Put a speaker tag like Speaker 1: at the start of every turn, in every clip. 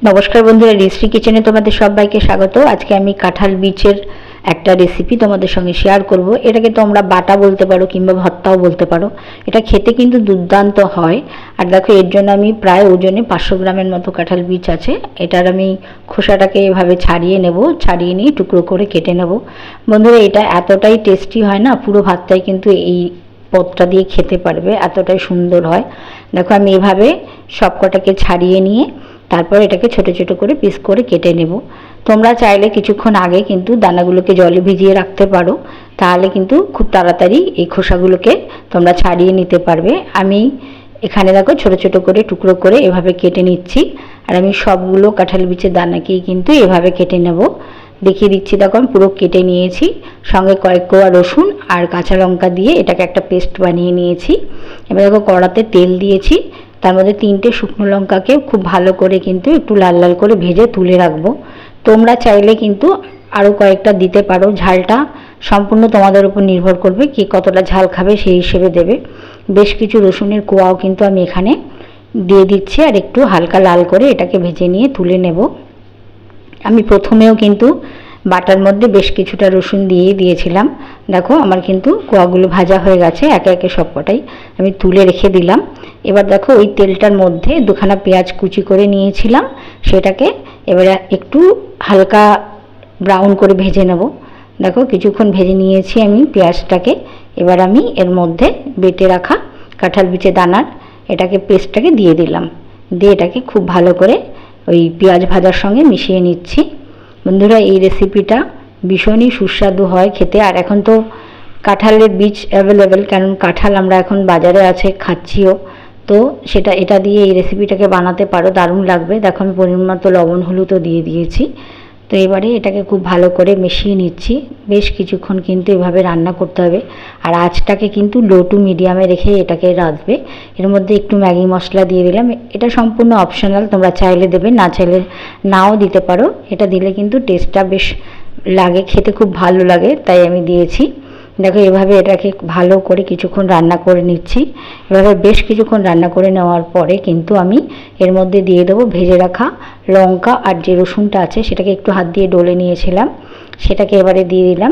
Speaker 1: নমস্কার বন্ধুরা, রিশ্রী কিচেনে তোমাদের সবাইকে স্বাগত। আজকে আমি কাঁঠাল বীজের একটা রেসিপি তোমাদের সঙ্গে শেয়ার করব। এটাকে তোমরা বাটা বলতে পারো কিংবা ভর্তাও বলতে পারো। এটা খেতে কিন্তু দুর্দান্ত হয়। আর দেখো, এর জন্য আমি প্রায় ওজনে 500 গ্রামের মতো কাঁঠাল বীজ আছে। এটার আমি খোসাটাকে এভাবে ছাড়িয়ে নেব, ছাড়িয়ে নিয়ে টুকরো করে কেটে নেব। বন্ধুরা, এটা এতটাই টেস্টি হয় না, পুরো ভাতটাই কিন্তু এই পদটা দিয়ে খেতে পারবে, এতটাই সুন্দর হয়। দেখো, আমি এভাবে সবকটাকে ছাড়িয়ে নিয়ে তারপর এটাকে ছোট ছোট করে পিস করে কেটে নেব। তোমরা চাইলে কিছুক্ষণ আগে কিন্তু দানাগুলোকে জলে ভিজিয়ে রাখতে পারো, তাহলে কিন্তু খুব তাড়াতাড়ি এই খোসাগুলোকে তোমরা ছাড়িয়ে নিতে পারবে। আমি এখানে দেখো ছোট ছোট করে টুকরো করে এভাবে কেটে নিচ্ছি। আর আমি সবগুলো কাঁঠাল বীজের দানাকেই কিন্তু এভাবে কেটে নেব। দেখিয়ে দিচ্ছি, দেখো আমি পুরো কেটে নিয়েছি। সঙ্গে কয়েক কোয়া রসুন আর কাঁচা লঙ্কা দিয়ে এটাকে একটা পেস্ট বানিয়ে নিয়েছি। এবার দেখো, কড়াতে তেল দিয়েছি, তার মধ্যে 3টে শুকনো লঙ্কাকে খুব ভালো করে কিন্তু একটু লাল লাল করে ভেজে তুলে রাখবো। তোমরা চাইলে কিন্তু আরও কয়েকটা দিতে পারো, ঝালটা সম্পূর্ণ তোমাদের উপর নির্ভর করবে, কে কতটা ঝাল খাবে সেই হিসেবে দেবে। বেশ কিছু রসুনের কোয়াও কিন্তু আমি এখানে দিয়ে দিচ্ছি, আর একটু হালকা লাল করে এটাকে ভেজে নিয়ে তুলে নেব। আমি প্রথমেও কিন্তু বাটার মধ্যে বেশ কিছুটা রসুন দিয়েছিলাম। দেখো, আমার কিন্তু কোয়াগুলো ভাজা হয়ে গেছে, একে একে সবকটাই আমি তুলে রেখে দিলাম। এবার দেখো, ওই তেলটার মধ্যে 2খানা পেঁয়াজ কুচি করে নিয়েছিলাম, সেটাকে এবারে একটু হালকা ব্রাউন করে ভেজে নেব। দেখো, কিছুক্ষণ ভেজে নিয়েছি আমি পেঁয়াজটাকে। এবার আমি এর মধ্যে বেটে রাখা কাঁঠাল বীজের দানার এটাকে পেস্টটাকে দিয়ে দিলাম, দিয়ে এটাকে খুব ভালো করে ওই পেঁয়াজ ভাজার সঙ্গে মিশিয়ে নিচ্ছি। বন্ধুরা, এই রেসিপিটা ভীষণই সুস্বাদু হয় খেতে। আর এখন তো কাঁঠালের বীজ অ্যাভেলেবেল, কারণ কাঁঠাল আমরা এখন বাজারে আছে, খাচ্ছিও। তো এটা দিয়ে এই রেসিপিটাকে বানাতে পারো, দারুণ লাগবে। দেখো, আমি পরিমাণ মতো লবণ হলুদও দিয়ে দিয়েছি। তো এবারে এটাকে খুব ভালো করে মিশিয়ে নিচ্ছি। বেশ কিছুক্ষণ কিন্তু এভাবে রান্না করতে হবে, আর আঁচটাকে কিন্তু লো টু মিডিয়ামে রেখে এটাকে রাঁধবে। এর মধ্যে একটু ম্যাগি মশলা দিয়ে দিলাম, এটা সম্পূর্ণ অপশনাল, তোমরা চাইলে দেবে, না চাইলে নাও দিতে পারো। এটা দিলে কিন্তু টেস্টটা বেশ লাগে, খেতে খুব ভালো লাগে, তাই আমি দিয়েছি। দেখো, এভাবে এটাকে ভালো করে কিছুক্ষণ রান্না করে নিচ্ছি। এভাবে বেশ কিছুক্ষণ রান্না করে নেওয়ার পরে কিন্তু আমি এর মধ্যে দিয়ে দেবো ভেজে রাখা লঙ্কা আর যে রসুনটা আছে সেটাকে একটু হাত দিয়ে ডলে নিয়েছিলাম, সেটাকে এবারে দিয়ে দিলাম।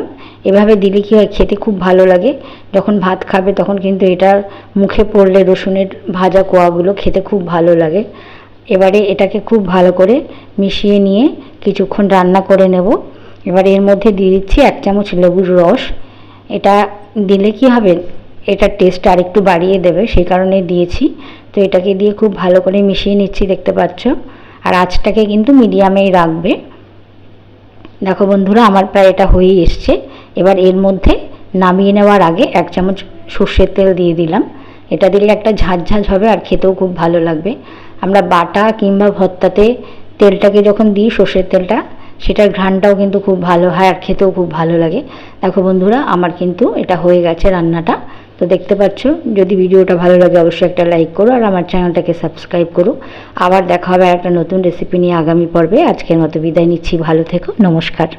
Speaker 1: এভাবে দিলে কী হয়, খেতে খুব ভালো লাগে। যখন ভাত খাবে তখন কিন্তু এটার মুখে পড়লে রসুনের ভাজা কোয়াগুলো খেতে খুব ভালো লাগে। এবারে এটাকে খুব ভালো করে মিশিয়ে নিয়ে কিছুক্ষণ রান্না করে নেব। এবার এর মধ্যে দিয়ে দিচ্ছি 1 চামচ লেবুর রস। এটা দিলে কি হবে, এটার টেস্টটা আরেকটু বাড়িয়ে দেবে, সেই কারণে দিয়েছি। তো এটাকে দিয়ে খুব ভালো করে মিশিয়ে নিচ্ছি, দেখতে পাচ্ছ। আর আঁচটাকে কিন্তু মিডিয়ামেই রাখবে। দেখো বন্ধুরা, আমার প্রায় এটা হয়েই এসছে। এবার এর মধ্যে নামিয়ে নেওয়ার আগে 1 চামচ সর্ষের তেল দিয়ে দিলাম। এটা দিলে একটা ঝাঁঝ হবে আর খেতেও খুব ভালো লাগবে। আমরা বাটা কিংবা ভর্তাতে তেলটাকে যখন দিই, সর্ষের তেলটা, সেটার ঘ্রাণটাও কিন্তু খুব ভালো হয় আর খেতেও খুব ভালো লাগে। দেখো বন্ধুরা, আমার কিন্তু এটা হয়ে গেছে রান্নাটা। তো দেখতে পাচ্ছ, যদি ভিডিওটা ভালো লাগে অবশ্যই একটা লাইক করো আর আমার চ্যানেলটাকে সাবস্ক্রাইব করো। আবার দেখা হবে একটা নতুন রেসিপি নিয়ে আগামী পর্বে। আজকের মতো বিদায় নিচ্ছি, ভালো থেকো, নমস্কার।